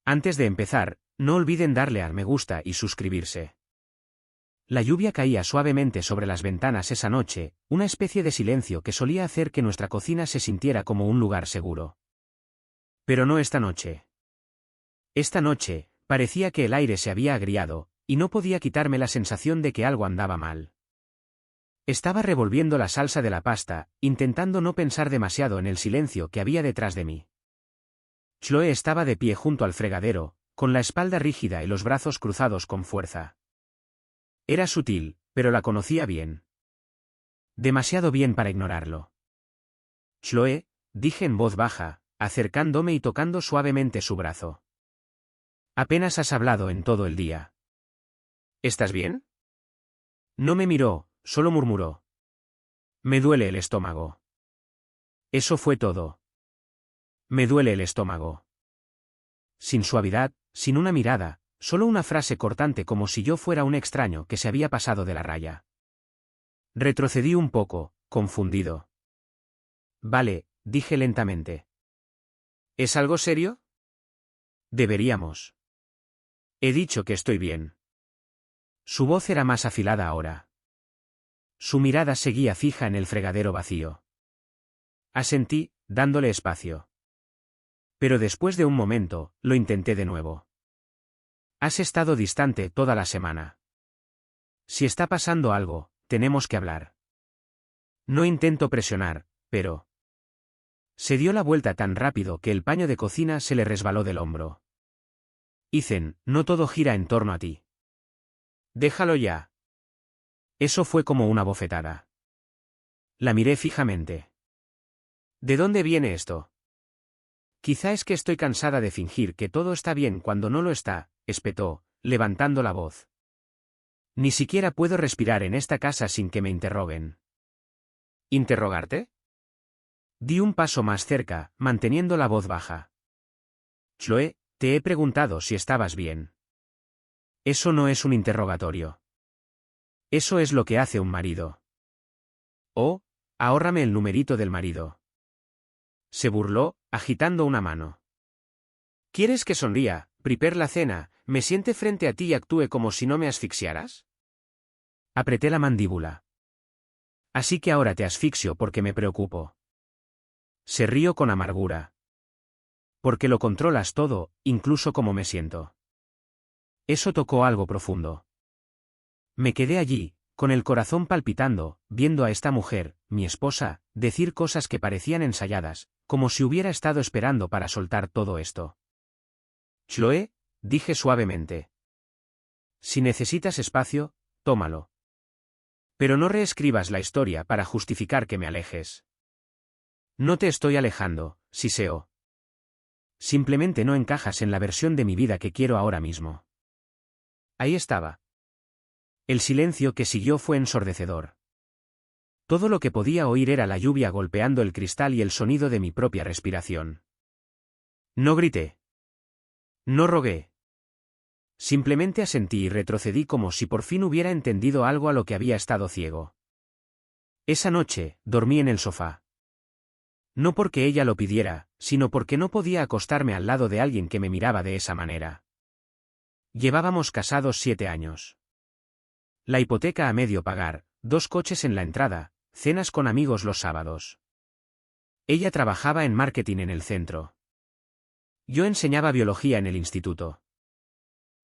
Antes de empezar, no olviden darle al me gusta y suscribirse. La lluvia caía suavemente sobre las ventanas esa noche, una especie de silencio que solía hacer que nuestra cocina se sintiera como un lugar seguro. Pero no esta noche. Esta noche, parecía que el aire se había agriado, y no podía quitarme la sensación de que algo andaba mal. Estaba revolviendo la salsa de la pasta, intentando no pensar demasiado en el silencio que había detrás de mí. Chloe estaba de pie junto al fregadero, con la espalda rígida y los brazos cruzados con fuerza. Era sutil, pero la conocía bien. Demasiado bien para ignorarlo. Chloe, dije en voz baja, acercándome y tocando suavemente su brazo. Apenas has hablado en todo el día. ¿Estás bien? No me miró, solo murmuró. Me duele el estómago. Eso fue todo. Me duele el estómago. Sin suavidad, sin una mirada, solo una frase cortante como si yo fuera un extraño que se había pasado de la raya. Retrocedí un poco, confundido. Vale, dije lentamente. ¿Es algo serio? Deberíamos. He dicho que estoy bien. Su voz era más afilada ahora. Su mirada seguía fija en el fregadero vacío. Asentí, dándole espacio. Pero después de un momento, lo intenté de nuevo. Has estado distante toda la semana. Si está pasando algo, tenemos que hablar. No intento presionar, pero... Se dio la vuelta tan rápido que el paño de cocina se le resbaló del hombro. Ethan, no todo gira en torno a ti. Déjalo ya. Eso fue como una bofetada. La miré fijamente. ¿De dónde viene esto? Quizá es que estoy cansada de fingir que todo está bien cuando no lo está, espetó, levantando la voz. Ni siquiera puedo respirar en esta casa sin que me interroguen. ¿Interrogarte? Di un paso más cerca, manteniendo la voz baja. Chloe, te he preguntado si estabas bien. Eso no es un interrogatorio. Eso es lo que hace un marido. Oh, ahórrame el numerito del marido. Se burló, agitando una mano. ¿Quieres que sonría, prepare la cena, me siente frente a ti y actúe como si no me asfixiaras? Apreté la mandíbula. Así que ahora te asfixio porque me preocupo. Se rió con amargura. Porque lo controlas todo, incluso como me siento. Eso tocó algo profundo. Me quedé allí, con el corazón palpitando, viendo a esta mujer, mi esposa, decir cosas que parecían ensayadas, como si hubiera estado esperando para soltar todo esto. Chloe, dije suavemente. Si necesitas espacio, tómalo. Pero no reescribas la historia para justificar que me alejes. No te estoy alejando, siseo. Simplemente no encajas en la versión de mi vida que quiero ahora mismo. Ahí estaba. El silencio que siguió fue ensordecedor. Todo lo que podía oír era la lluvia golpeando el cristal y el sonido de mi propia respiración. No grité. No rogué. Simplemente asentí y retrocedí como si por fin hubiera entendido algo a lo que había estado ciego. Esa noche, dormí en el sofá. No porque ella lo pidiera, sino porque no podía acostarme al lado de alguien que me miraba de esa manera. Llevábamos casados 7 años. La hipoteca a medio pagar, 2 coches en la entrada, cenas con amigos los sábados. Ella trabajaba en marketing en el centro. Yo enseñaba biología en el instituto.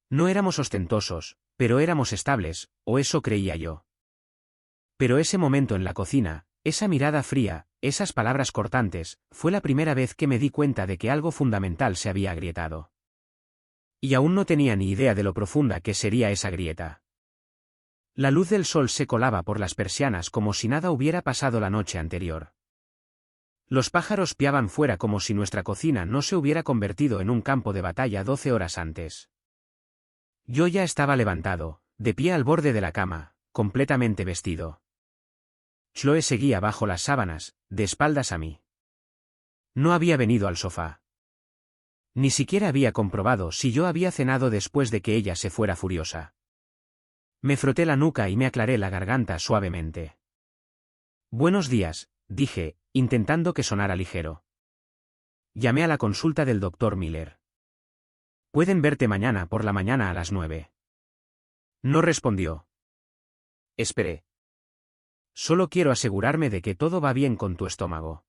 No éramos ostentosos, pero éramos estables, o eso creía yo. Pero ese momento en la cocina, esa mirada fría, esas palabras cortantes, fue la primera vez que me di cuenta de que algo fundamental se había agrietado. Y aún no tenía ni idea de lo profunda que sería esa grieta. La luz del sol se colaba por las persianas como si nada hubiera pasado la noche anterior. Los pájaros piaban fuera como si nuestra cocina no se hubiera convertido en un campo de batalla 12 horas antes. Yo ya estaba levantado, de pie al borde de la cama, completamente vestido. Chloe seguía bajo las sábanas, de espaldas a mí. No había venido al sofá. Ni siquiera había comprobado si yo había cenado después de que ella se fuera furiosa. Me froté la nuca y me aclaré la garganta suavemente. Buenos días, dije, intentando que sonara ligero. Llamé a la consulta del doctor Miller. Pueden verte mañana por la mañana a las 9. No respondió. Esperé. Solo quiero asegurarme de que todo va bien con tu estómago.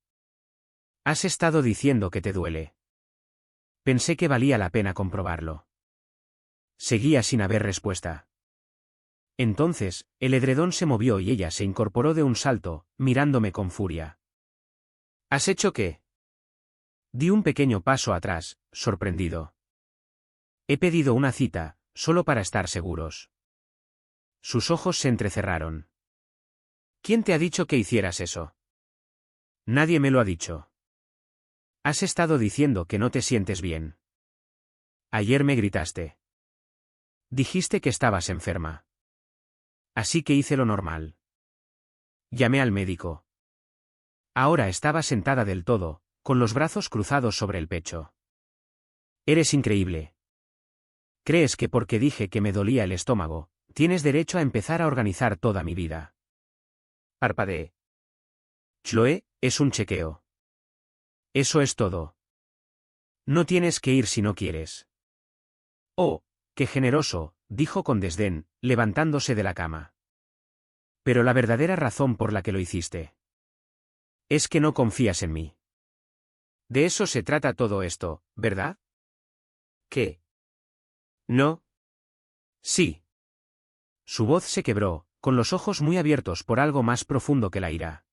Has estado diciendo que te duele. Pensé que valía la pena comprobarlo. Seguía sin haber respuesta. Entonces, el edredón se movió y ella se incorporó de un salto, mirándome con furia. ¿Has hecho qué? Di un pequeño paso atrás, sorprendido. He pedido una cita, solo para estar seguros. Sus ojos se entrecerraron. ¿Quién te ha dicho que hicieras eso? Nadie me lo ha dicho. Has estado diciendo que no te sientes bien. Ayer me gritaste. Dijiste que estabas enferma. Así que hice lo normal. Llamé al médico. Ahora estaba sentada del todo, con los brazos cruzados sobre el pecho. Eres increíble. ¿Crees que porque dije que me dolía el estómago, tienes derecho a empezar a organizar toda mi vida? Parpadeé. Chloe, es un chequeo. Eso es todo. No tienes que ir si no quieres. Oh, qué generoso, dijo con desdén, levantándose de la cama. Pero la verdadera razón por la que lo hiciste es que no confías en mí. De eso se trata todo esto, ¿verdad? ¿Qué? ¿No? Sí. Su voz se quebró, con los ojos muy abiertos por algo más profundo que la ira.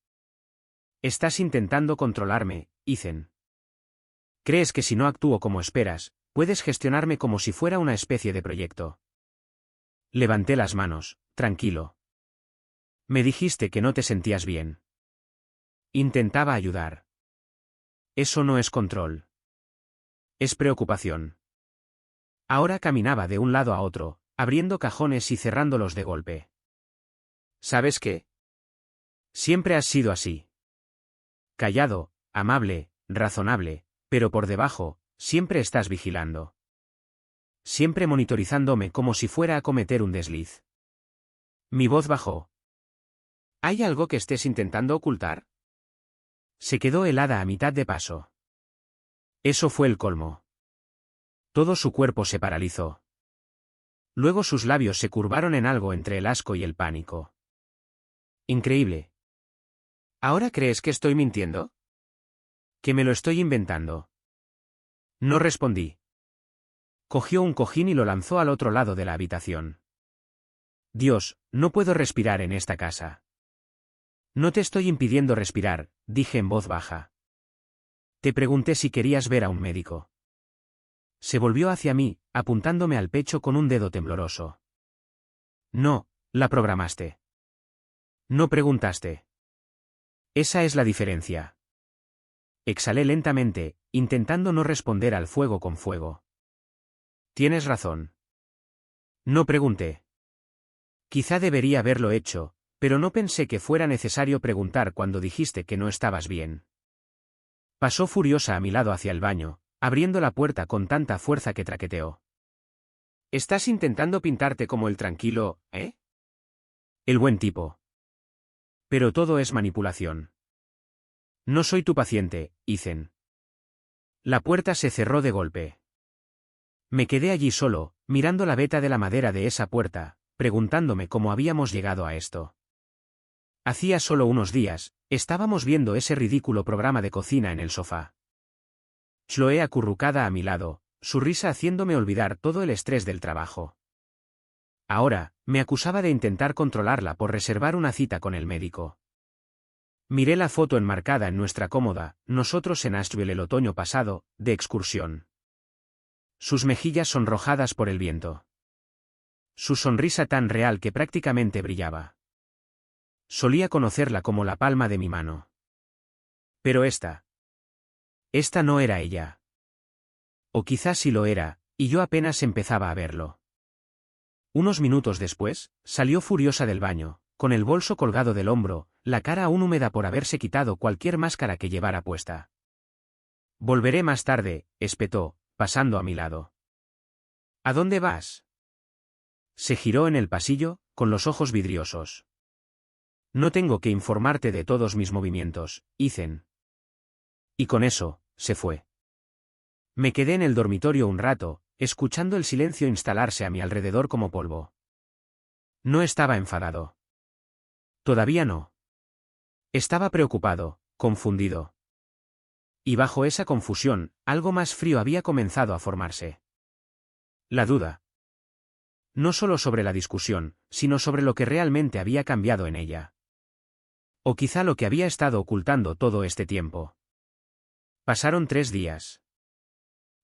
Estás intentando controlarme, Ethan. ¿Crees que si no actúo como esperas, puedes gestionarme como si fuera una especie de proyecto? Levanté las manos, tranquilo. Me dijiste que no te sentías bien. Intentaba ayudar. Eso no es control. Es preocupación. Ahora caminaba de un lado a otro, abriendo cajones y cerrándolos de golpe. ¿Sabes qué? Siempre has sido así. Callado, amable, razonable, pero por debajo, siempre estás vigilando. Siempre monitorizándome como si fuera a cometer un desliz. Mi voz bajó. ¿Hay algo que estés intentando ocultar? Se quedó helada a mitad de paso. Eso fue el colmo. Todo su cuerpo se paralizó. Luego sus labios se curvaron en algo entre el asco y el pánico. Increíble. ¿Ahora crees que estoy mintiendo? ¿Que me lo estoy inventando? No respondí. Cogió un cojín y lo lanzó al otro lado de la habitación. Dios, no puedo respirar en esta casa. No te estoy impidiendo respirar, dije en voz baja. Te pregunté si querías ver a un médico. Se volvió hacia mí, apuntándome al pecho con un dedo tembloroso. No, la programaste. No preguntaste. Esa es la diferencia. Exhalé lentamente, intentando no responder al fuego con fuego. Tienes razón. No pregunté. Quizá debería haberlo hecho, pero no pensé que fuera necesario preguntar cuando dijiste que no estabas bien. Pasó furiosa a mi lado hacia el baño, abriendo la puerta con tanta fuerza que traqueteó. ¿Estás intentando pintarte como el tranquilo, eh? El buen tipo. Pero todo es manipulación. No soy tu paciente, Ethan. La puerta se cerró de golpe. Me quedé allí solo, mirando la veta de la madera de esa puerta, preguntándome cómo habíamos llegado a esto. Hacía solo unos días, estábamos viendo ese ridículo programa de cocina en el sofá. Chloe acurrucada a mi lado, su risa haciéndome olvidar todo el estrés del trabajo. Ahora, me acusaba de intentar controlarla por reservar una cita con el médico. Miré la foto enmarcada en nuestra cómoda, nosotros en Asheville el otoño pasado, de excursión. Sus mejillas sonrojadas por el viento. Su sonrisa tan real que prácticamente brillaba. Solía conocerla como la palma de mi mano. Pero esta no era ella. O quizás sí lo era, y yo apenas empezaba a verlo. Unos minutos después, salió furiosa del baño, con el bolso colgado del hombro, la cara aún húmeda por haberse quitado cualquier máscara que llevara puesta. Volveré más tarde, espetó, pasando a mi lado. ¿A dónde vas? Se giró en el pasillo, con los ojos vidriosos. No tengo que informarte de todos mis movimientos, Ethan. Y con eso, se fue. Me quedé en el dormitorio un rato, escuchando el silencio instalarse a mi alrededor como polvo. No estaba enfadado. Todavía no. Estaba preocupado, confundido. Y bajo esa confusión, algo más frío había comenzado a formarse. La duda. No solo sobre la discusión, sino sobre lo que realmente había cambiado en ella. O quizá lo que había estado ocultando todo este tiempo. Pasaron 3 días.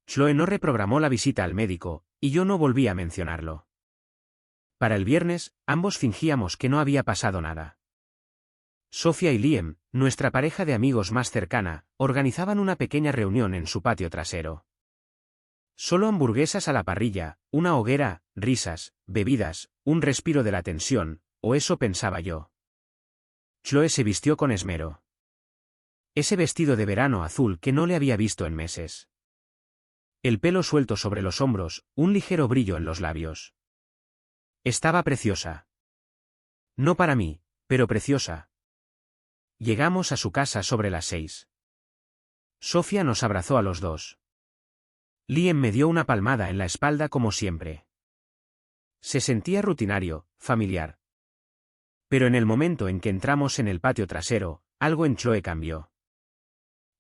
Chloe no reprogramó la visita al médico, y yo no volví a mencionarlo. Para el viernes, ambos fingíamos que no había pasado nada. Sofía y Liam, nuestra pareja de amigos más cercana, organizaban una pequeña reunión en su patio trasero. Solo hamburguesas a la parrilla, una hoguera, risas, bebidas, un respiro de la tensión, o eso pensaba yo. Chloe se vistió con esmero. Ese vestido de verano azul que no le había visto en meses. El pelo suelto sobre los hombros, un ligero brillo en los labios. Estaba preciosa. No para mí, pero preciosa. Llegamos a su casa sobre las 6. Sofía nos abrazó a los dos. Liam me dio una palmada en la espalda como siempre. Se sentía rutinario, familiar. Pero en el momento en que entramos en el patio trasero, algo en Chloe cambió.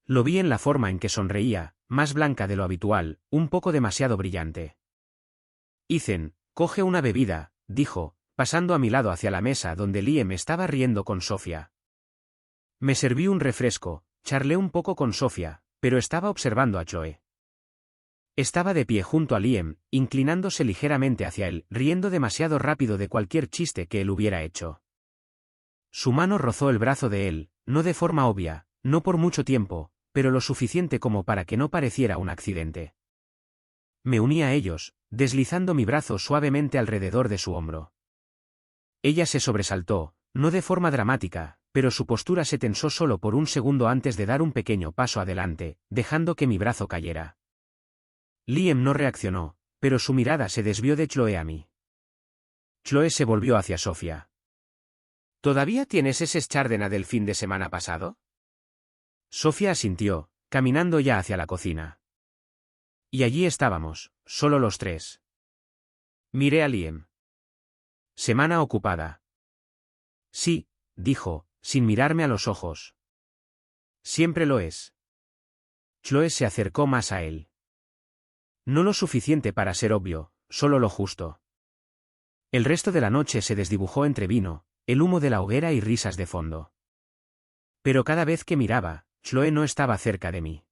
Lo vi en la forma en que sonreía, más blanca de lo habitual, un poco demasiado brillante. Ethan, coge una bebida, dijo, pasando a mi lado hacia la mesa donde Liam estaba riendo con Sofía. Me serví un refresco, charlé un poco con Sofía, pero estaba observando a Chloe. Estaba de pie junto a Liam, inclinándose ligeramente hacia él, riendo demasiado rápido de cualquier chiste que él hubiera hecho. Su mano rozó el brazo de él, no de forma obvia, no por mucho tiempo, pero lo suficiente como para que no pareciera un accidente. Me uní a ellos, deslizando mi brazo suavemente alrededor de su hombro. Ella se sobresaltó, no de forma dramática, pero su postura se tensó solo por un segundo antes de dar un pequeño paso adelante, dejando que mi brazo cayera. Liam no reaccionó, pero su mirada se desvió de Chloe a mí. Chloe se volvió hacia Sofía. ¿Todavía tienes ese Chardonnay del fin de semana pasado? Sofía asintió, caminando ya hacia la cocina. Y allí estábamos, solo los 3. Miré a Liam. Semana ocupada. Sí, dijo, sin mirarme a los ojos. Siempre lo es. Chloe se acercó más a él. No lo suficiente para ser obvio, solo lo justo. El resto de la noche se desdibujó entre vino, el humo de la hoguera y risas de fondo. Pero cada vez que miraba, Chloe no estaba cerca de mí.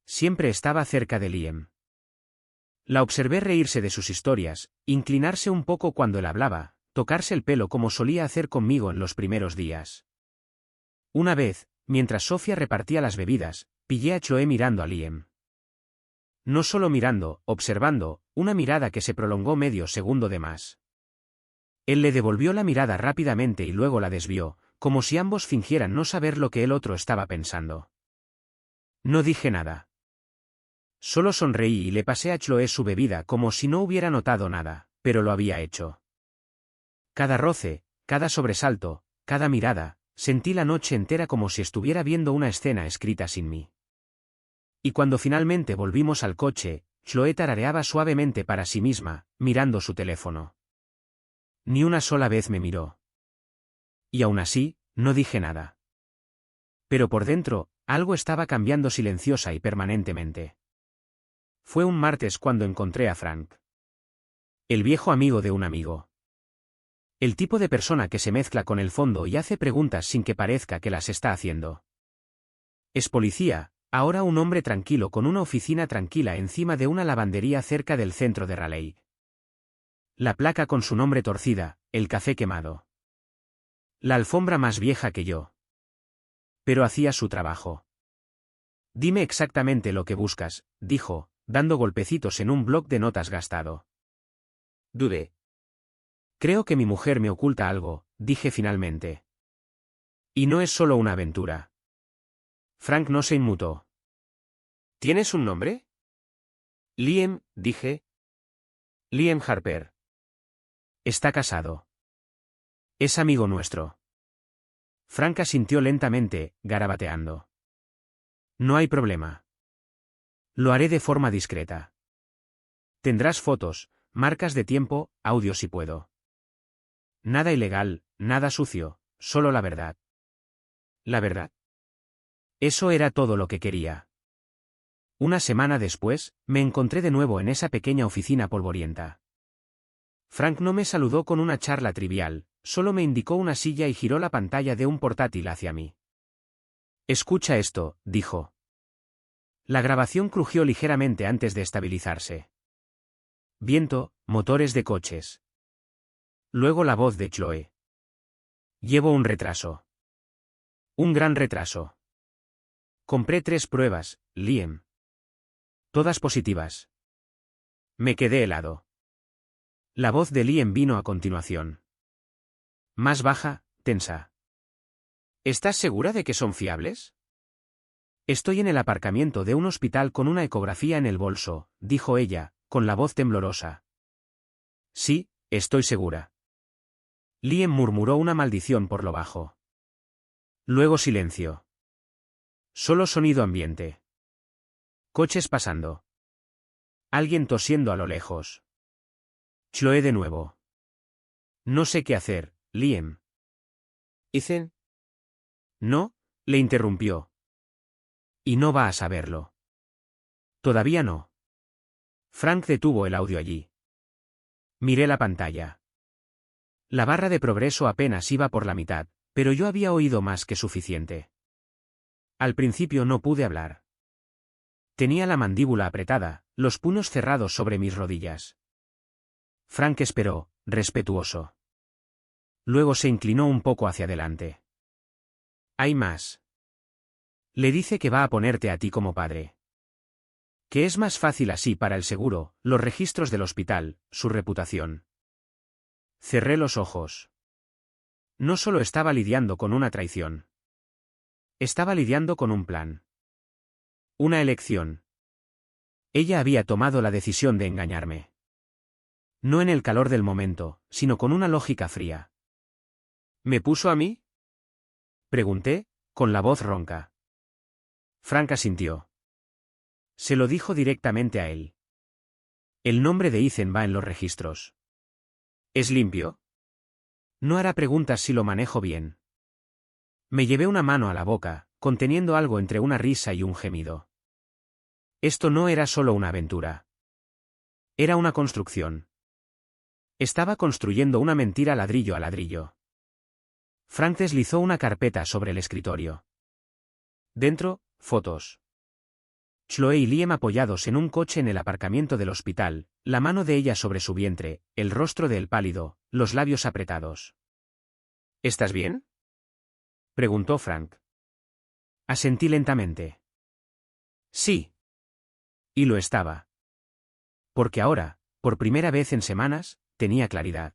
Siempre estaba cerca de Liam. La observé reírse de sus historias, inclinarse un poco cuando él hablaba, tocarse el pelo como solía hacer conmigo en los primeros días. Una vez, mientras Sofía repartía las bebidas, pillé a Chloe mirando a Liam. No solo mirando, observando, una mirada que se prolongó medio segundo de más. Él le devolvió la mirada rápidamente y luego la desvió, como si ambos fingieran no saber lo que el otro estaba pensando. No dije nada. Solo sonreí y le pasé a Chloe su bebida como si no hubiera notado nada, pero lo había hecho. Cada roce, cada sobresalto, cada mirada, sentí la noche entera como si estuviera viendo una escena escrita sin mí. Y cuando finalmente volvimos al coche, Chloe tarareaba suavemente para sí misma, mirando su teléfono. Ni una sola vez me miró. Y aún así, no dije nada. Pero por dentro, algo estaba cambiando silenciosa y permanentemente. Fue un martes cuando encontré a Frank. El viejo amigo de un amigo. El tipo de persona que se mezcla con el fondo y hace preguntas sin que parezca que las está haciendo. Es policía, ahora un hombre tranquilo con una oficina tranquila encima de una lavandería cerca del centro de Raleigh. La placa con su nombre torcida, el café quemado. La alfombra más vieja que yo. Pero hacía su trabajo. Dime exactamente lo que buscas, dijo, dando golpecitos en un bloc de notas gastado. Dudé. Creo que mi mujer me oculta algo, dije finalmente. Y no es solo una aventura. Frank no se inmutó. ¿Tienes un nombre? Liam, dije. Liam Harper. Está casado. Es amigo nuestro. Frank asintió lentamente, garabateando. No hay problema. Lo haré de forma discreta. Tendrás fotos, marcas de tiempo, audio si puedo. Nada ilegal, nada sucio, solo la verdad. La verdad. Eso era todo lo que quería. Una semana después, me encontré de nuevo en esa pequeña oficina polvorienta. Frank no me saludó con una charla trivial, solo me indicó una silla y giró la pantalla de un portátil hacia mí. Escucha esto, dijo. La grabación crujió ligeramente antes de estabilizarse. Viento, motores de coches. Luego la voz de Chloe. Llevo un retraso. Un gran retraso. Compré 3 pruebas, Liam. Todas positivas. Me quedé helado. La voz de Liam vino a continuación. Más baja, tensa. ¿Estás segura de que son fiables? Estoy en el aparcamiento de un hospital con una ecografía en el bolso, dijo ella, con la voz temblorosa. Sí, estoy segura. Liam murmuró una maldición por lo bajo. Luego silencio. Solo sonido ambiente. Coches pasando. Alguien tosiendo a lo lejos. Chloe de nuevo. No sé qué hacer, Liam. ¿Ethan? No, le interrumpió. Y no va a saberlo. Todavía no. Frank detuvo el audio allí. Miré la pantalla. La barra de progreso apenas iba por la mitad, pero yo había oído más que suficiente. Al principio no pude hablar. Tenía la mandíbula apretada, los puños cerrados sobre mis rodillas. Frank esperó, respetuoso. Luego se inclinó un poco hacia adelante. Hay más. Le dice que va a ponerte a ti como padre. Que es más fácil así para el seguro, los registros del hospital, su reputación. Cerré los ojos. No solo estaba lidiando con una traición. Estaba lidiando con un plan. Una elección. Ella había tomado la decisión de engañarme. No en el calor del momento, sino con una lógica fría. ¿Me puso a mí? Pregunté, con la voz ronca. Frank asintió. Se lo dijo directamente a él. El nombre de Ethan va en los registros. ¿Es limpio? No hará preguntas si lo manejo bien. Me llevé una mano a la boca, conteniendo algo entre una risa y un gemido. Esto no era solo una aventura. Era una construcción. Estaba construyendo una mentira ladrillo a ladrillo. Frank deslizó una carpeta sobre el escritorio. Dentro, fotos. Chloe y Liam apoyados en un coche en el aparcamiento del hospital, la mano de ella sobre su vientre, el rostro de él pálido, los labios apretados. ¿Estás bien? Preguntó Frank. Asentí lentamente. Sí. Y lo estaba. Porque ahora, por primera vez en semanas, tenía claridad.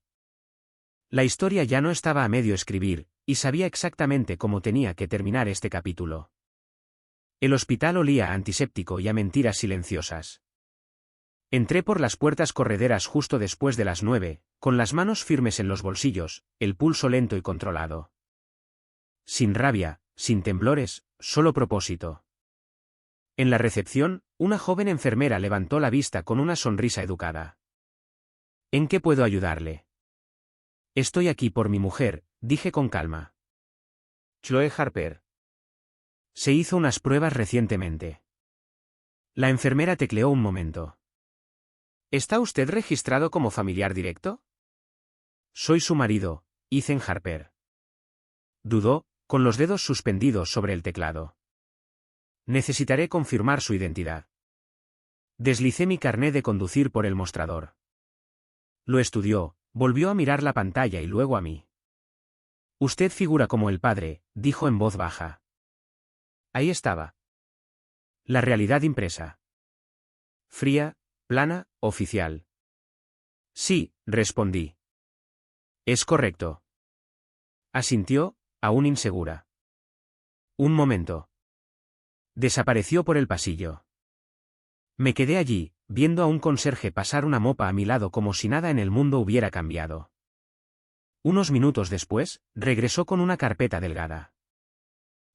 La historia ya no estaba a medio escribir, y sabía exactamente cómo tenía que terminar este capítulo. El hospital olía a antiséptico y a mentiras silenciosas. Entré por las puertas correderas justo después de las 9, con las manos firmes en los bolsillos, el pulso lento y controlado. Sin rabia, sin temblores, solo propósito. En la recepción, una joven enfermera levantó la vista con una sonrisa educada. ¿En qué puedo ayudarle? Estoy aquí por mi mujer, dije con calma. Chloe Harper. Se hizo unas pruebas recientemente. La enfermera tecleó un momento. ¿Está usted registrado como familiar directo? Soy su marido, Ethan Harper. Dudó, con los dedos suspendidos sobre el teclado. Necesitaré confirmar su identidad. Deslicé mi carné de conducir por el mostrador. Lo estudió, volvió a mirar la pantalla y luego a mí. Usted figura como el padre, dijo en voz baja. Ahí estaba. La realidad impresa. Fría, plana, oficial. Sí, respondí. Es correcto. Asintió, aún insegura. Un momento. Desapareció por el pasillo. Me quedé allí, viendo a un conserje pasar una mopa a mi lado como si nada en el mundo hubiera cambiado. Unos minutos después, regresó con una carpeta delgada.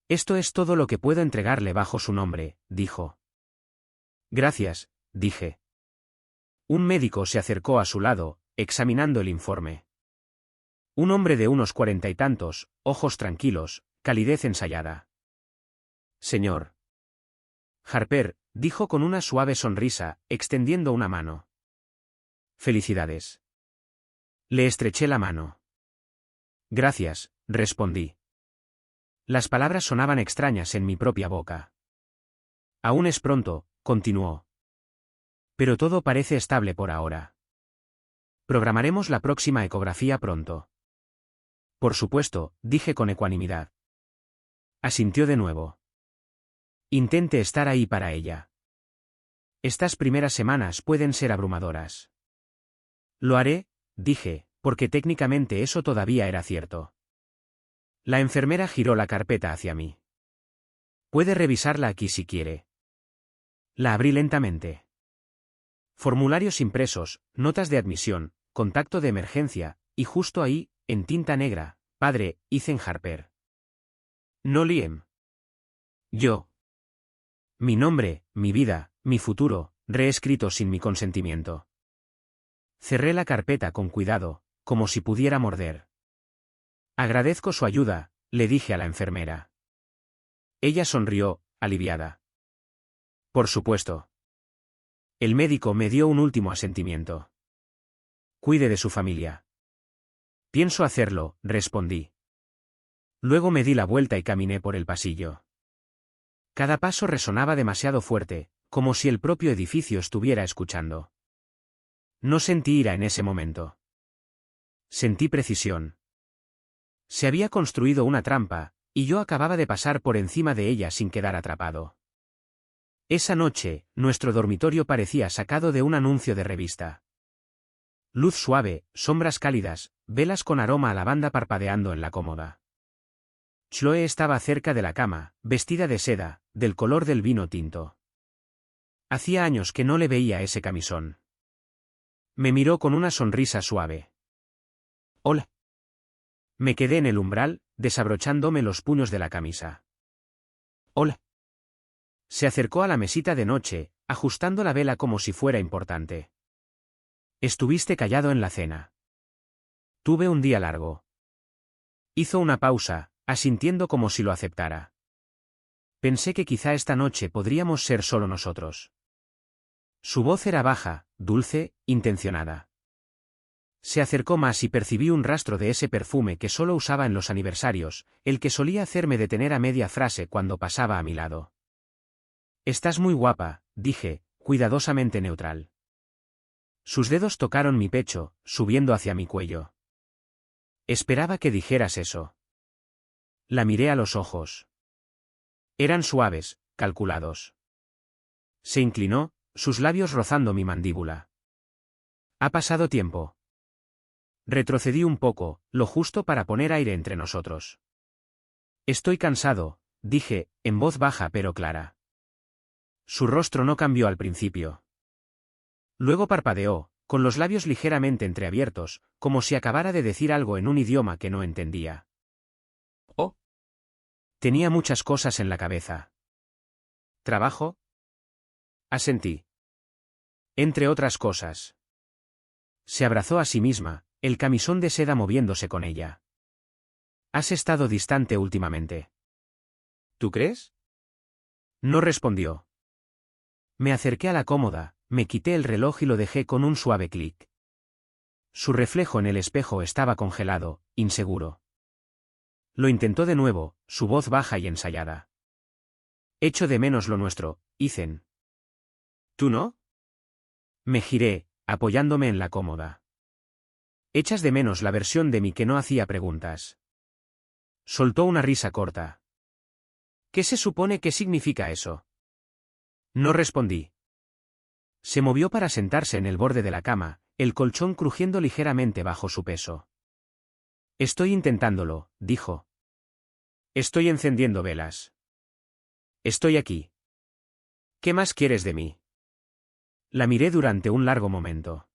Esto es todo lo que puedo entregarle bajo su nombre, dijo. Gracias, dije. Un médico se acercó a su lado, examinando el informe. Un hombre de unos 40 y tantos, ojos tranquilos, calidez ensayada. Señor Harper, dijo con una suave sonrisa, extendiendo una mano. Felicidades. Le estreché la mano. Gracias, respondí. Las palabras sonaban extrañas en mi propia boca. Aún es pronto, continuó. Pero todo parece estable por ahora. Programaremos la próxima ecografía pronto. Por supuesto, dije con ecuanimidad. Asintió de nuevo. Intente estar ahí para ella. Estas primeras semanas pueden ser abrumadoras. Lo haré, dije, porque técnicamente eso todavía era cierto. La enfermera giró la carpeta hacia mí. Puede revisarla aquí si quiere. La abrí lentamente. Formularios impresos, notas de admisión, contacto de emergencia, y justo ahí, en tinta negra, padre, Ethan Harper. No Liam. Yo. Mi nombre, mi vida, mi futuro, reescrito sin mi consentimiento. Cerré la carpeta con cuidado, como si pudiera morder. Agradezco su ayuda, le dije a la enfermera. Ella sonrió, aliviada. Por supuesto. El médico me dio un último asentimiento. Cuide de su familia. Pienso hacerlo, respondí. Luego me di la vuelta y caminé por el pasillo. Cada paso resonaba demasiado fuerte, como si el propio edificio estuviera escuchando. No sentí ira en ese momento. Sentí precisión. Se había construido una trampa, y yo acababa de pasar por encima de ella sin quedar atrapado. Esa noche, nuestro dormitorio parecía sacado de un anuncio de revista. Luz suave, sombras cálidas, velas con aroma a lavanda parpadeando en la cómoda. Chloe estaba cerca de la cama, vestida de seda, del color del vino tinto. Hacía años que no le veía ese camisón. Me miró con una sonrisa suave. Hola. Me quedé en el umbral, desabrochándome los puños de la camisa. Hola. Se acercó a la mesita de noche, ajustando la vela como si fuera importante. Estuviste callado en la cena. Tuve un día largo. Hizo una pausa, asintiendo como si lo aceptara. Pensé que quizá esta noche podríamos ser solo nosotros. Su voz era baja, dulce, intencionada. Se acercó más y percibí un rastro de ese perfume que solo usaba en los aniversarios, el que solía hacerme detener a media frase cuando pasaba a mi lado. Estás muy guapa, dije, cuidadosamente neutral. Sus dedos tocaron mi pecho, subiendo hacia mi cuello. Esperaba que dijeras eso. La miré a los ojos. Eran suaves, calculados. Se inclinó, sus labios rozando mi mandíbula. Ha pasado tiempo. Retrocedí un poco, lo justo para poner aire entre nosotros. Estoy cansado, dije, en voz baja pero clara. Su rostro no cambió al principio. Luego parpadeó, con los labios ligeramente entreabiertos, como si acabara de decir algo en un idioma que no entendía. Oh. Tenía muchas cosas en la cabeza. ¿Trabajo? Asentí. Entre otras cosas. Se abrazó a sí misma, el camisón de seda moviéndose con ella. ¿Has estado distante últimamente? ¿Tú crees? No respondió. Me acerqué a la cómoda, me quité el reloj y lo dejé con un suave clic. Su reflejo en el espejo estaba congelado, inseguro. Lo intentó de nuevo, su voz baja y ensayada. Echo de menos lo nuestro, Ethan. ¿Tú no? Me giré, apoyándome en la cómoda. Echas de menos la versión de mí que no hacía preguntas. Soltó una risa corta. ¿Qué se supone que significa eso? No respondí. Se movió para sentarse en el borde de la cama, el colchón crujiendo ligeramente bajo su peso. Estoy intentándolo, dijo. Estoy encendiendo velas. Estoy aquí. ¿Qué más quieres de mí? La miré durante un largo momento.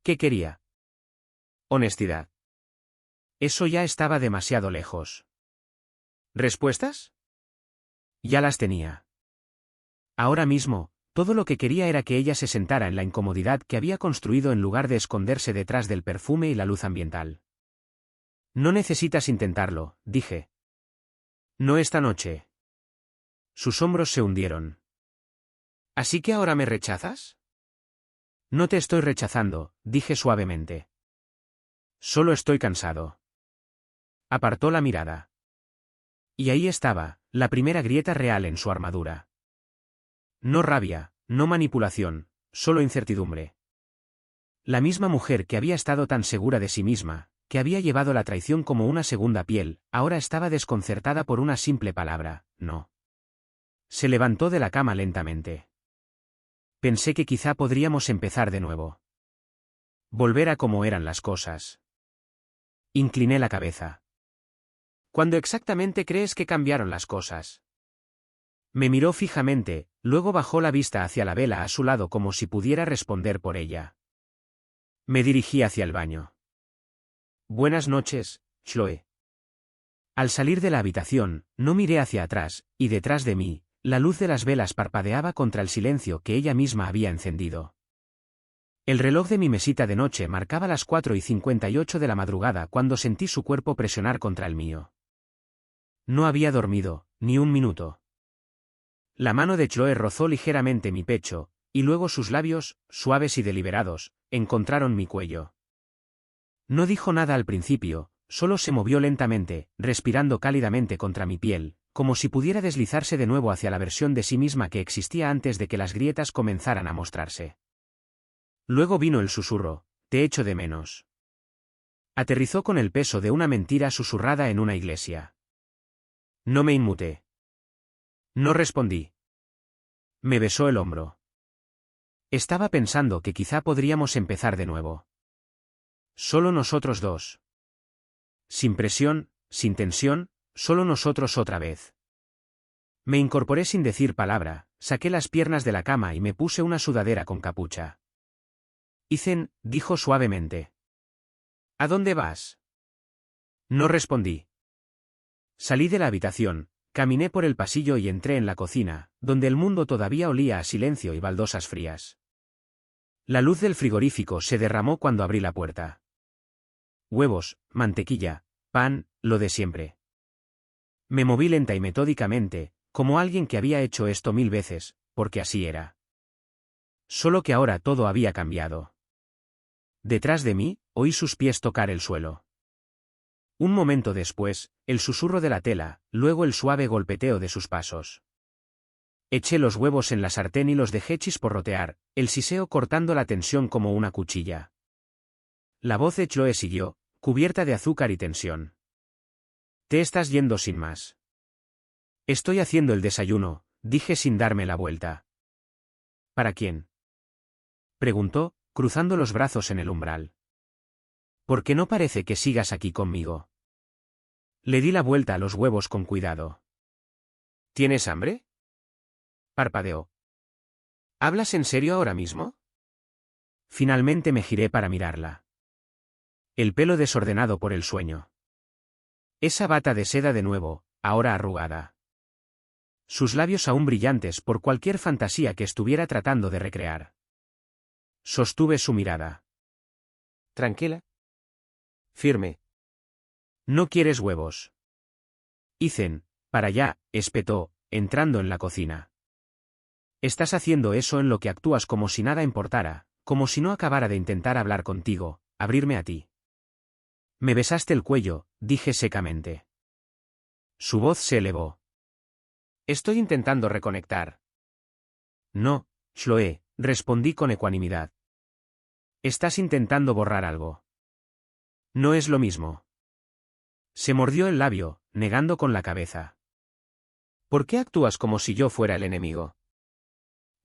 ¿Qué quería? Honestidad. Eso ya estaba demasiado lejos. ¿Respuestas? Ya las tenía. Ahora mismo, Todo lo que quería era que ella se sentara en la incomodidad que había construido en lugar de esconderse detrás del perfume y la luz ambiental. No necesitas intentarlo, dije. No esta noche. Sus hombros se hundieron. ¿Así que ahora me rechazas? No te estoy rechazando, dije suavemente. Solo estoy cansado. Apartó la mirada. Y ahí estaba, la primera grieta real en su armadura. No rabia, no manipulación, solo incertidumbre. La misma mujer que había estado tan segura de sí misma, que había llevado la traición como una segunda piel, ahora estaba desconcertada por una simple palabra, no. Se levantó de la cama lentamente. Pensé que quizá podríamos empezar de nuevo. Volver a como eran las cosas. Incliné la cabeza. ¿Cuándo exactamente crees que cambiaron las cosas? Me miró fijamente, luego bajó la vista hacia la vela a su lado como si pudiera responder por ella. Me dirigí hacia el baño. Buenas noches, Chloe. Al salir de la habitación, no miré hacia atrás, y detrás de mí, la luz de las velas parpadeaba contra el silencio que ella misma había encendido. El reloj de mi mesita de noche marcaba las 4:58 de la madrugada cuando sentí su cuerpo presionar contra el mío. No había dormido, ni un minuto. La mano de Chloe rozó ligeramente mi pecho, y luego sus labios, suaves y deliberados, encontraron mi cuello. No dijo nada al principio, solo se movió lentamente, respirando cálidamente contra mi piel, como si pudiera deslizarse de nuevo hacia la versión de sí misma que existía antes de que las grietas comenzaran a mostrarse. Luego vino el susurro, te echo de menos. Aterrizó con el peso de una mentira susurrada en una iglesia. No me inmuté. No respondí. Me besó el hombro. Estaba pensando que quizá podríamos empezar de nuevo. Solo nosotros dos. Sin presión, sin tensión, solo nosotros otra vez. Me incorporé sin decir palabra, saqué las piernas de la cama y me puse una sudadera con capucha. Ethan, dijo suavemente. ¿A dónde vas? No respondí. Salí de la habitación, caminé por el pasillo y entré en la cocina, donde el mundo todavía olía a silencio y baldosas frías. La luz del frigorífico se derramó cuando abrí la puerta. Huevos, mantequilla, pan, lo de siempre. Me moví lenta y metódicamente, como alguien que había hecho esto 1000 veces, porque así era. Solo que ahora todo había cambiado. Detrás de mí, oí sus pies tocar el suelo. Un momento después, el susurro de la tela, luego el suave golpeteo de sus pasos. Eché los huevos en la sartén y los dejé chisporrotear, el siseo cortando la tensión como una cuchilla. La voz de Chloe siguió, cubierta de azúcar y tensión. Te estás yendo sin más. Estoy haciendo el desayuno, dije sin darme la vuelta. ¿Para quién? Preguntó, cruzando los brazos en el umbral. ¿Por qué no parece que sigas aquí conmigo? Le di la vuelta a los huevos con cuidado. ¿Tienes hambre? Parpadeó. ¿Hablas en serio ahora mismo? Finalmente me giré para mirarla. El pelo desordenado por el sueño. Esa bata de seda de nuevo, ahora arrugada. Sus labios aún brillantes por cualquier fantasía que estuviera tratando de recrear. Sostuve su mirada. ¿Tranquila? Firme. ¿No quieres huevos? Ethan, para allá, espetó, entrando en la cocina. Estás haciendo eso en lo que actúas como si nada importara, como si no acabara de intentar hablar contigo, abrirme a ti. Me besaste el cuello, dije secamente. Su voz se elevó. Estoy intentando reconectar. No, Chloe, respondí con ecuanimidad. Estás intentando borrar algo. No es lo mismo. Se mordió el labio, negando con la cabeza. ¿Por qué actúas como si yo fuera el enemigo?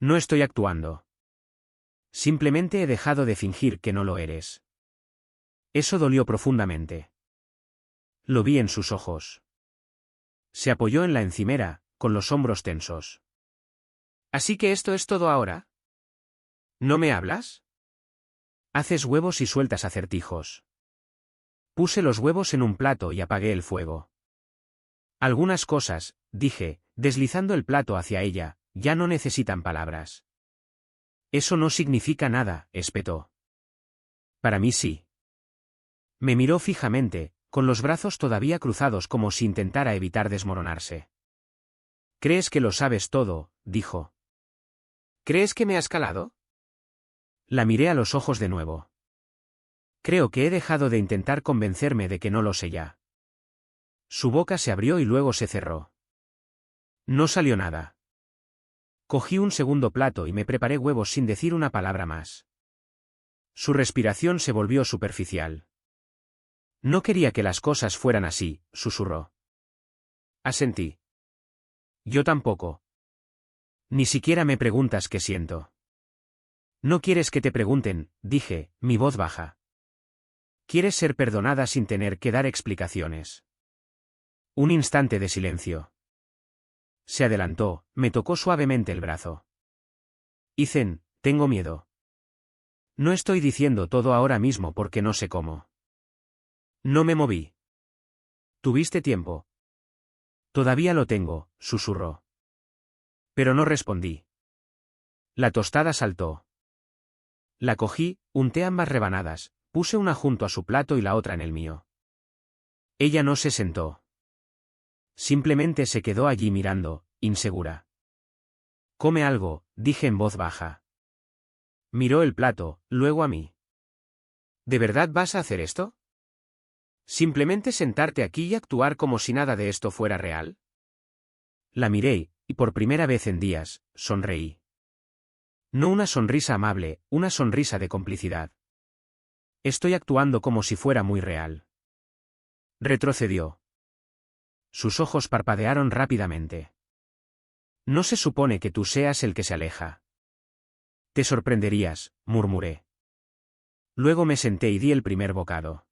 No estoy actuando. Simplemente he dejado de fingir que no lo eres. Eso dolió profundamente. Lo vi en sus ojos. Se apoyó en la encimera, con los hombros tensos. ¿Así que esto es todo ahora? ¿No me hablas? Haces huevos y sueltas acertijos. Puse los huevos en un plato y apagué el fuego. Algunas cosas, dije, deslizando el plato hacia ella, ya no necesitan palabras. Eso no significa nada, espetó. Para mí sí. Me miró fijamente, con los brazos todavía cruzados como si intentara evitar desmoronarse. «¿Crees que lo sabes todo?», dijo. «¿Crees que me has calado?». La miré a los ojos de nuevo. Creo que he dejado de intentar convencerme de que no lo sé ya. Su boca se abrió y luego se cerró. No salió nada. Cogí un segundo plato y me preparé huevos sin decir una palabra más. Su respiración se volvió superficial. «No quería que las cosas fueran así», susurró. Asentí. «Yo tampoco. Ni siquiera me preguntas qué siento». «No quieres que te pregunten», dije, mi voz baja. «Quieres ser perdonada sin tener que dar explicaciones». Un instante de silencio. Se adelantó, me tocó suavemente el brazo. «Ethan, tengo miedo. No estoy diciendo todo ahora mismo porque no sé cómo». No me moví. «¿Tuviste tiempo?». «Todavía lo tengo», susurró. Pero no respondí. La tostada saltó. La cogí, unté ambas rebanadas, puse una junto a su plato y la otra en el mío. Ella no se sentó. Simplemente se quedó allí mirando, insegura. «Come algo», dije en voz baja. Miró el plato, luego a mí. «¿De verdad vas a hacer esto? ¿Simplemente sentarte aquí y actuar como si nada de esto fuera real?». La miré, y por primera vez en días, sonreí. No una sonrisa amable, una sonrisa de complicidad. «Estoy actuando como si fuera muy real». Retrocedió. Sus ojos parpadearon rápidamente. «No se supone que tú seas el que se aleja». «Te sorprenderías», murmuré. Luego me senté y di el primer bocado.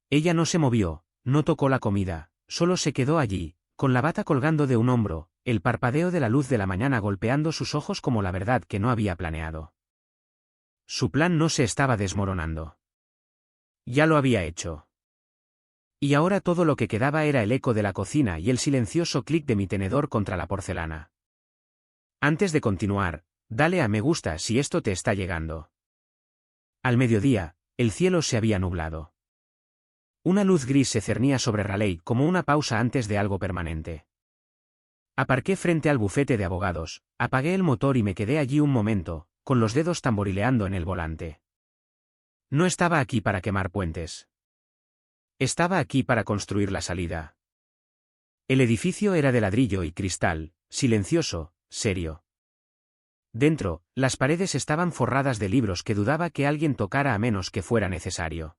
Ella no se movió, no tocó la comida, solo se quedó allí, con la bata colgando de un hombro, el parpadeo de la luz de la mañana golpeando sus ojos como la verdad que no había planeado. Su plan no se estaba desmoronando. Ya lo había hecho. Y ahora todo lo que quedaba era el eco de la cocina y el silencioso clic de mi tenedor contra la porcelana. Antes de continuar, dale a me gusta si esto te está llegando. Al mediodía, el cielo se había nublado. Una luz gris se cernía sobre Raleigh como una pausa antes de algo permanente. Aparqué frente al bufete de abogados, apagué el motor y me quedé allí un momento, con los dedos tamborileando en el volante. No estaba aquí para quemar puentes. Estaba aquí para construir la salida. El edificio era de ladrillo y cristal, silencioso, serio. Dentro, las paredes estaban forradas de libros que dudaba que alguien tocara a menos que fuera necesario.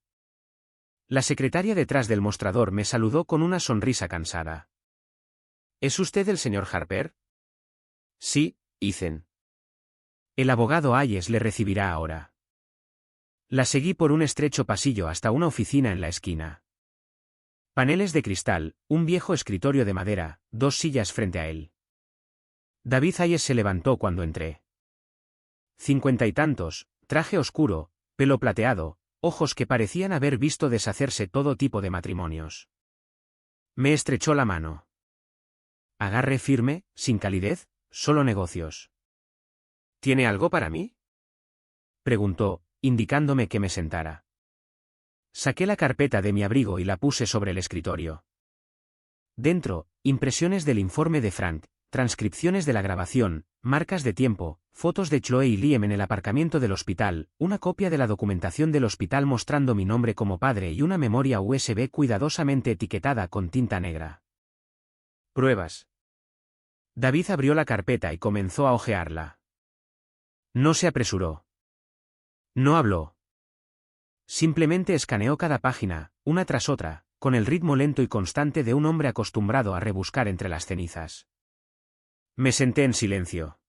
La secretaria detrás del mostrador me saludó con una sonrisa cansada. ¿Es usted el señor Harper? Sí, Ethan. El abogado Hayes le recibirá ahora. La seguí por un estrecho pasillo hasta una oficina en la esquina. Paneles de cristal, un viejo escritorio de madera, dos sillas frente a él. David Hayes se levantó cuando entré. 50 y tantos, traje oscuro, pelo plateado, ojos que parecían haber visto deshacerse todo tipo de matrimonios. Me estrechó la mano. Agarre firme, sin calidez, solo negocios. ¿Tiene algo para mí?, preguntó, indicándome que me sentara. Saqué la carpeta de mi abrigo y la puse sobre el escritorio. Dentro, impresiones del informe de Frank, transcripciones de la grabación, marcas de tiempo, fotos de Chloe y Liam en el aparcamiento del hospital, una copia de la documentación del hospital mostrando mi nombre como padre y una memoria USB cuidadosamente etiquetada con tinta negra. Pruebas. David abrió la carpeta y comenzó a hojearla. No se apresuró. No habló. Simplemente escaneó cada página, una tras otra, con el ritmo lento y constante de un hombre acostumbrado a rebuscar entre las cenizas. Me senté en silencio.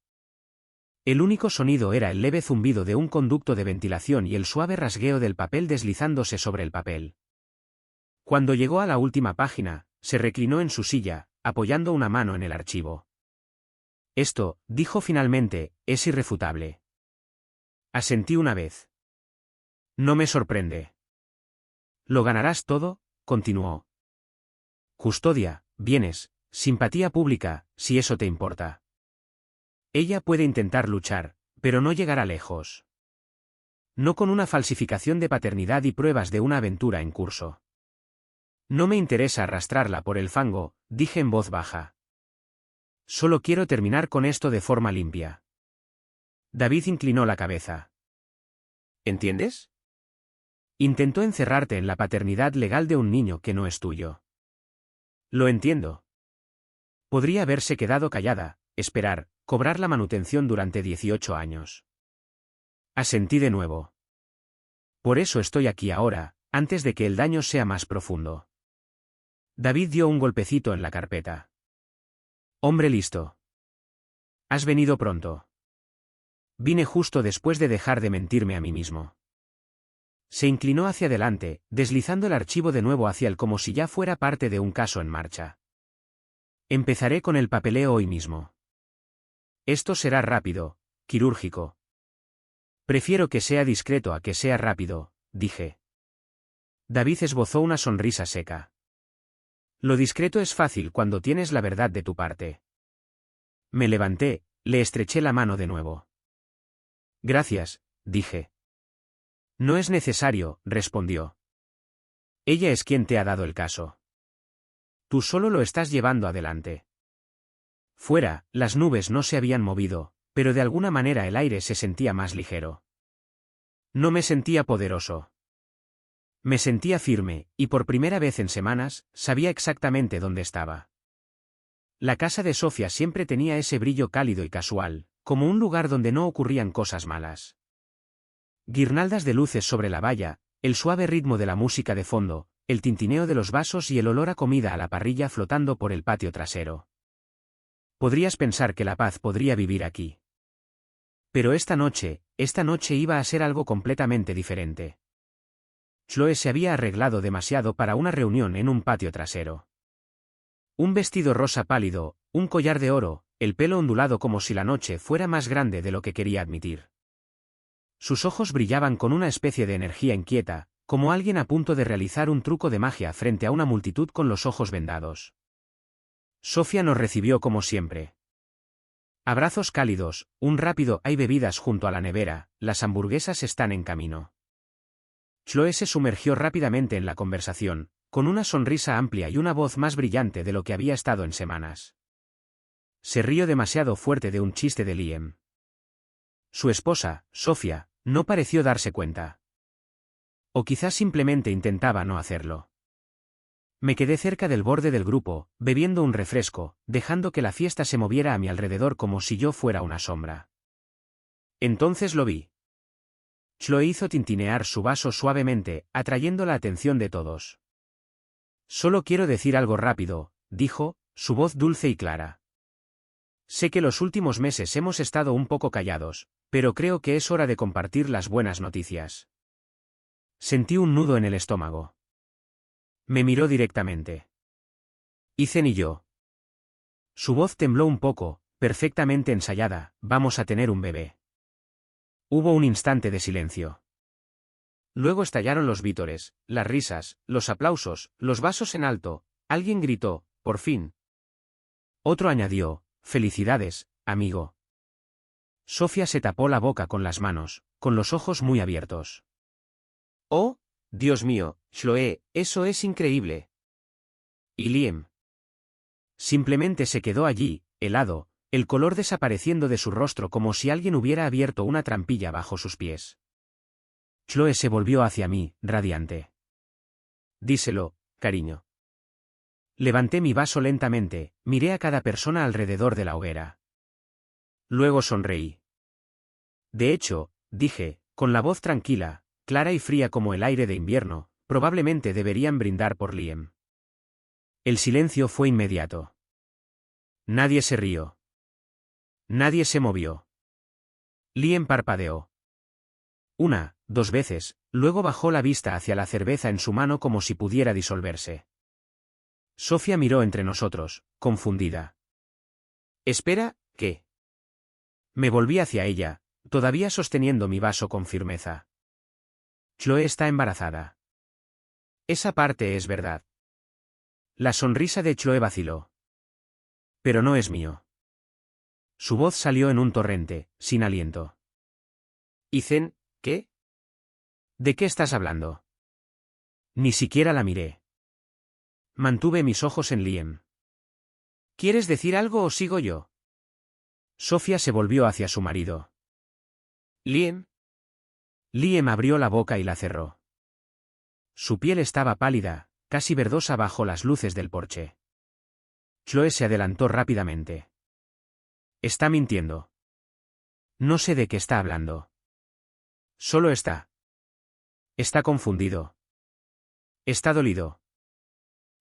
El único sonido era el leve zumbido de un conducto de ventilación y el suave rasgueo del papel deslizándose sobre el papel. Cuando llegó a la última página, se reclinó en su silla, apoyando una mano en el archivo. Esto, dijo finalmente, es irrefutable. Asentí una vez. No me sorprende. Lo ganarás todo, continuó. Custodia, bienes, simpatía pública, si eso te importa. Ella puede intentar luchar, Pero no llegará lejos. No con una falsificación de paternidad y pruebas de una aventura en curso. No me interesa arrastrarla por el fango, dije en voz baja. Solo quiero terminar con esto de forma limpia. David inclinó la cabeza. ¿Entiendes? Intentó encerrarte en la paternidad legal de un niño que no es tuyo. Lo entiendo. Podría haberse quedado callada, esperar, cobrar la manutención durante 18 años. Asentí de nuevo. Por eso estoy aquí ahora, antes de que el daño sea más profundo. David dio un golpecito en la carpeta. Hombre listo. Has venido pronto. Vine justo después de dejar de mentirme a mí mismo. Se inclinó hacia adelante, deslizando el archivo de nuevo hacia él como si ya fuera parte de un caso en marcha. Empezaré con el papeleo hoy mismo. Esto será rápido, quirúrgico. Prefiero que sea discreto a que sea rápido, dije. David esbozó una sonrisa seca. Lo discreto es fácil cuando tienes la verdad de tu parte. Me levanté, le estreché la mano de nuevo. Gracias, dije. No es necesario, respondió. Ella es quien te ha dado el caso. Tú solo lo estás llevando adelante. Fuera, las nubes no se habían movido, pero de alguna manera el aire se sentía más ligero. No me sentía poderoso. Me sentía firme, y por primera vez en semanas, sabía exactamente dónde estaba. La casa de Sofía siempre tenía ese brillo cálido y casual, como un lugar donde no ocurrían cosas malas. Guirnaldas de luces sobre la valla, el suave ritmo de la música de fondo, el tintineo de los vasos y el olor a comida a la parrilla flotando por el patio trasero. Podrías pensar que la paz podría vivir aquí. Pero esta noche iba a ser algo completamente diferente. Chloe se había arreglado demasiado para una reunión en un patio trasero. Un vestido rosa pálido, un collar de oro, el pelo ondulado como si la noche fuera más grande de lo que quería admitir. Sus ojos brillaban con una especie de energía inquieta, como alguien a punto de realizar un truco de magia frente a una multitud con los ojos vendados. Sofía nos recibió como siempre. Abrazos cálidos, un rápido «hay bebidas» junto a la nevera, las hamburguesas están en camino. Chloe se sumergió rápidamente en la conversación, con una sonrisa amplia y una voz más brillante de lo que había estado en semanas. Se rió demasiado fuerte de un chiste de Liam. Su esposa, Sofía, no pareció darse cuenta. O quizás simplemente intentaba no hacerlo. Me quedé cerca del borde del grupo, bebiendo un refresco, dejando que la fiesta se moviera a mi alrededor como si yo fuera una sombra. Entonces lo vi. Chloe hizo tintinear su vaso suavemente, atrayendo la atención de todos. Solo quiero decir algo rápido, dijo, su voz dulce y clara. Sé que los últimos meses hemos estado un poco callados, pero creo que es hora de compartir las buenas noticias. Sentí un nudo en el estómago. Me miró directamente. Ethan y yo. Su voz tembló un poco, perfectamente ensayada, vamos a tener un bebé. Hubo un instante de silencio. Luego estallaron los vítores, las risas, los aplausos, los vasos en alto, alguien gritó, por fin. Otro añadió, felicidades, amigo. Sofía se tapó la boca con las manos, con los ojos muy abiertos. Oh, Dios mío, Chloe, eso es increíble. ¿Y Liam? Simplemente se quedó allí, helado, el color desapareciendo de su rostro como si alguien hubiera abierto una trampilla bajo sus pies. Chloe se volvió hacia mí, radiante. Díselo, cariño. Levanté mi vaso lentamente, miré a cada persona alrededor de la hoguera. Luego sonreí. De hecho, dije, con la voz tranquila, clara y fría como el aire de invierno, probablemente deberían brindar por Liam. El silencio fue inmediato. Nadie se rió. Nadie se movió. Liam parpadeó. Una, dos veces, luego bajó la vista hacia la cerveza en su mano como si pudiera disolverse. Sofía miró entre nosotros, confundida. Espera, ¿qué? Me volví hacia ella, todavía sosteniendo mi vaso con firmeza. Chloe está embarazada. Esa parte es verdad. La sonrisa de Chloe vaciló. Pero no es mío. Su voz salió en un torrente, sin aliento. Ethan, ¿qué? ¿De qué estás hablando? Ni siquiera la miré. Mantuve mis ojos en Liam. ¿Quieres decir algo o sigo yo? Sofía se volvió hacia su marido. ¿Liam? Liam abrió la boca y la cerró. Su piel estaba pálida, casi verdosa bajo las luces del porche. Chloe se adelantó rápidamente. Está mintiendo. No sé de qué está hablando. Solo está. Está confundido. Está dolido.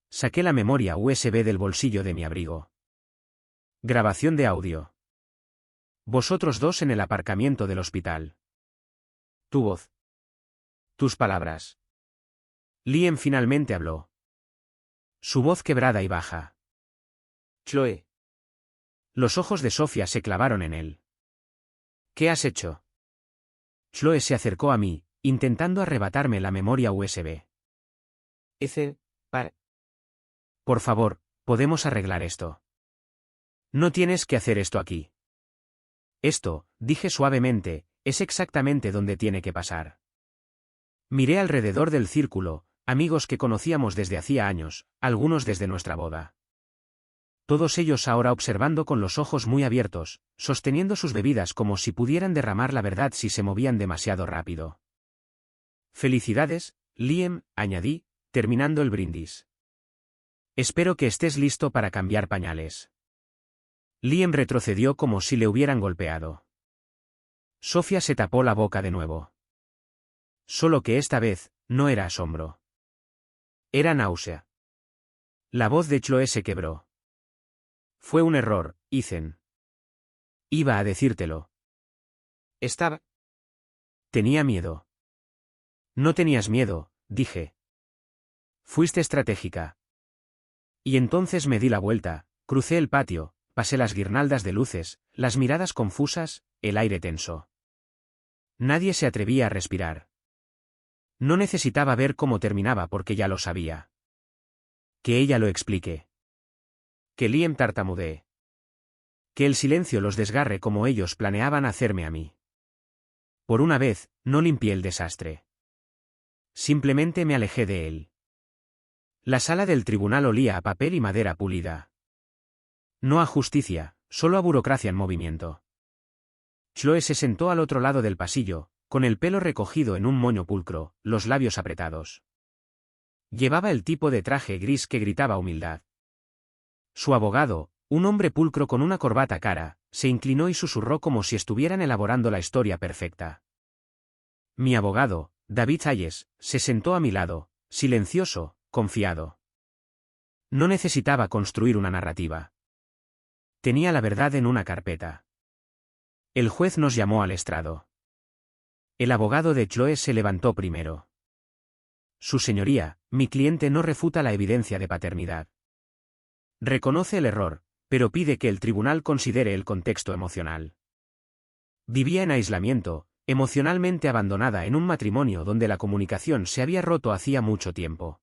Saqué la memoria USB del bolsillo de mi abrigo. Grabación de audio. Vosotros dos en el aparcamiento del hospital. Tu voz. Tus palabras. Liam finalmente habló. Su voz quebrada y baja. Chloe. Los ojos de Sofía se clavaron en él. ¿Qué has hecho? Chloe se acercó a mí, intentando arrebatarme la memoria USB. Por favor, podemos arreglar esto. No tienes que hacer esto aquí. Esto, dije suavemente, es exactamente donde tiene que pasar. Miré alrededor del círculo, amigos que conocíamos desde hacía años, algunos desde nuestra boda. Todos ellos ahora observando con los ojos muy abiertos, sosteniendo sus bebidas como si pudieran derramar la verdad si se movían demasiado rápido. Felicidades, Liam, añadí, terminando el brindis. Espero que estés listo para cambiar pañales. Liam retrocedió como si le hubieran golpeado. Sofía se tapó la boca de nuevo. Solo que esta vez, no era asombro. Era náusea. La voz de Chloe se quebró. Fue un error, Ethan. Iba a decírtelo. Tenía miedo. No tenías miedo, dije. Fuiste estratégica. Y entonces me di la vuelta, crucé el patio, pasé las guirnaldas de luces, las miradas confusas, el aire tenso. Nadie se atrevía a respirar. No necesitaba ver cómo terminaba porque ya lo sabía. Que ella lo explique. Que Liam tartamudee. Que el silencio los desgarre como ellos planeaban hacerme a mí. Por una vez, no limpié el desastre. Simplemente me alejé de él. La sala del tribunal olía a papel y madera pulida. No a justicia, solo a burocracia en movimiento. Chloe se sentó al otro lado del pasillo, con el pelo recogido en un moño pulcro, los labios apretados. Llevaba el tipo de traje gris que gritaba humildad. Su abogado, un hombre pulcro con una corbata cara, se inclinó y susurró como si estuvieran elaborando la historia perfecta. Mi abogado, David Hayes, se sentó a mi lado, silencioso, confiado. No necesitaba construir una narrativa. Tenía la verdad en una carpeta. El juez nos llamó al estrado. El abogado de Chloe se levantó primero. Su señoría, mi cliente no refuta la evidencia de paternidad. Reconoce el error, pero pide que el tribunal considere el contexto emocional. Vivía en aislamiento, emocionalmente abandonada en un matrimonio donde la comunicación se había roto hacía mucho tiempo.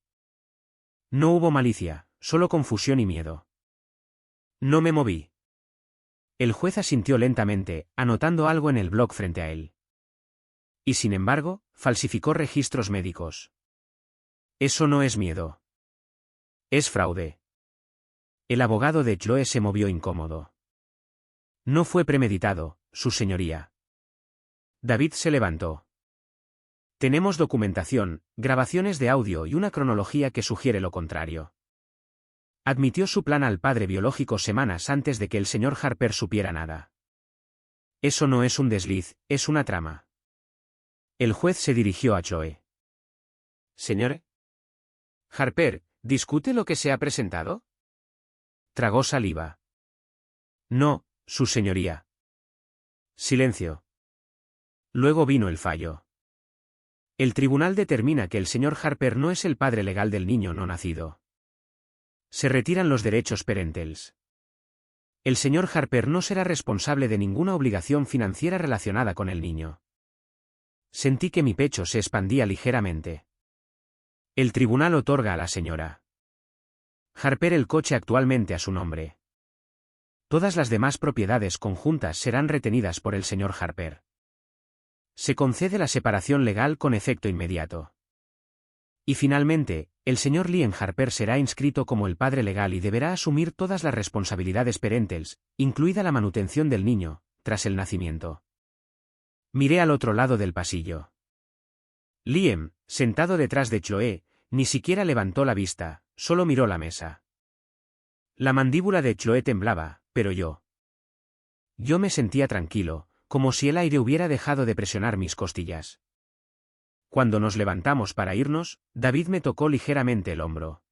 No hubo malicia, solo confusión y miedo. No me moví. El juez asintió lentamente, anotando algo en el bloc frente a él. Y sin embargo, falsificó registros médicos. Eso no es miedo. Es fraude. El abogado de Chloe se movió incómodo. No fue premeditado, su señoría. David se levantó. Tenemos documentación, grabaciones de audio y una cronología que sugiere lo contrario. Admitió su plan al padre biológico semanas antes de que el señor Harper supiera nada. Eso no es un desliz, es una trama. El juez se dirigió a Chloe. Señor Harper, ¿discute lo que se ha presentado? Tragó saliva. No, su señoría. Silencio. Luego vino el fallo. El tribunal determina que el señor Harper no es el padre legal del niño no nacido. Se retiran los derechos parentales. El señor Harper no será responsable de ninguna obligación financiera relacionada con el niño. Sentí que mi pecho se expandía ligeramente. El tribunal otorga a la señora Harper el coche actualmente a su nombre. Todas las demás propiedades conjuntas serán retenidas por el señor Harper. se concede la separación legal con efecto inmediato. Y finalmente, el señor Liam Harper será inscrito como el padre legal y deberá asumir todas las responsabilidades parentales, incluida la manutención del niño, tras el nacimiento. Miré al otro lado del pasillo. Liam, sentado detrás de Chloe, ni siquiera levantó la vista, solo miró la mesa. La mandíbula de Chloe temblaba, pero yo me sentía tranquilo, como si el aire hubiera dejado de presionar mis costillas. Cuando nos levantamos para irnos, David me tocó ligeramente el hombro.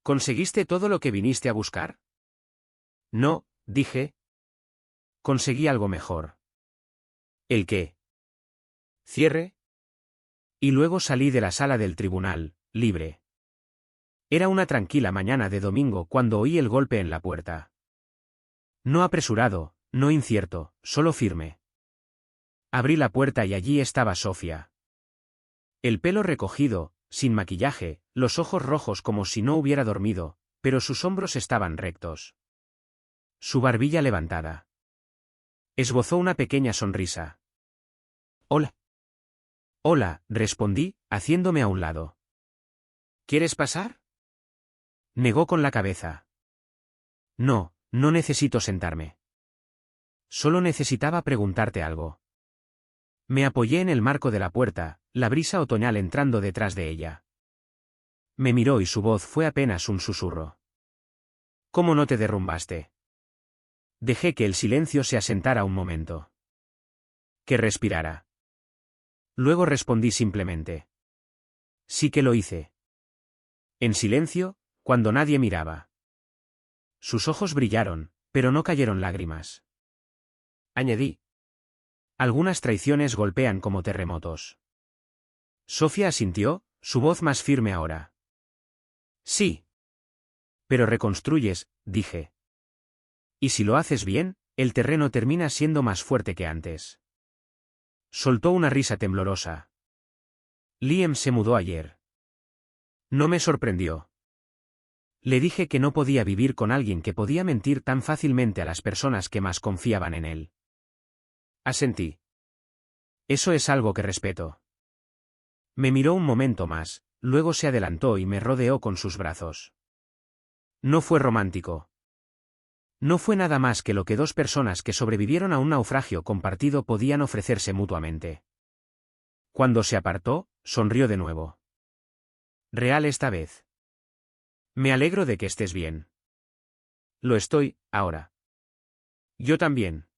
¿Conseguiste todo lo que viniste a buscar? No, dije. Conseguí algo mejor. ¿El qué? Cierre. Y luego salí de la sala del tribunal, libre. Era una tranquila mañana de domingo cuando oí el golpe en la puerta. No apresurado, no incierto, solo firme. Abrí la puerta y allí estaba Sofía. El pelo recogido, sin maquillaje, los ojos rojos como si no hubiera dormido, pero sus hombros estaban rectos. Su barbilla levantada. Esbozó una pequeña sonrisa. Hola. Hola, respondí, haciéndome a un lado. ¿Quieres pasar? Negó con la cabeza. No, no necesito sentarme. Solo necesitaba preguntarte algo. Me apoyé en el marco de la puerta, la brisa otoñal entrando detrás de ella. Me miró y su voz fue apenas un susurro. ¿Cómo no te derrumbaste? Dejé que el silencio se asentara un momento. Que respirara. Luego respondí simplemente. Sí que lo hice. En silencio, cuando nadie miraba. Sus ojos brillaron, pero no cayeron lágrimas. Añadí. Algunas traiciones golpean como terremotos. Sofía asintió, su voz más firme ahora. Sí. Pero reconstruyes, dije. Y si lo haces bien, el terreno termina siendo más fuerte que antes. Soltó una risa temblorosa. Liam se mudó ayer. No me sorprendió. Le dije que no podía vivir con alguien que podía mentir tan fácilmente a las personas que más confiaban en él. Asentí. Eso es algo que respeto. Me miró un momento más, luego se adelantó y me rodeó con sus brazos. No fue romántico. No fue nada más que lo que dos personas que sobrevivieron a un naufragio compartido podían ofrecerse mutuamente. Cuando se apartó, sonrió de nuevo. Real esta vez. Me alegro de que estés bien. Lo estoy, ahora. Yo también.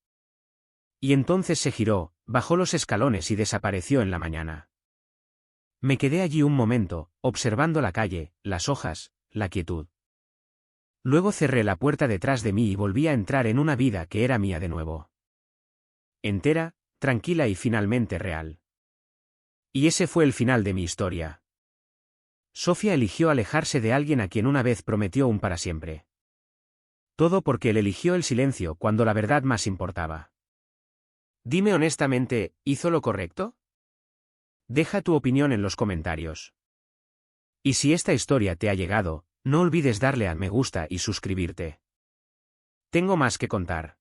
Y entonces se giró, bajó los escalones y desapareció en la mañana. Me quedé allí un momento, observando la calle, las hojas, la quietud. Luego cerré la puerta detrás de mí y volví a entrar en una vida que era mía de nuevo. Entera, tranquila y finalmente real. Y ese fue el final de mi historia. Sofía eligió alejarse de alguien a quien una vez prometió un para siempre. Todo porque él eligió el silencio cuando la verdad más importaba. Dime honestamente, ¿hizo lo correcto? Deja tu opinión en los comentarios. Y si esta historia te ha llegado, no olvides darle a me gusta y suscribirte. Tengo más que contar.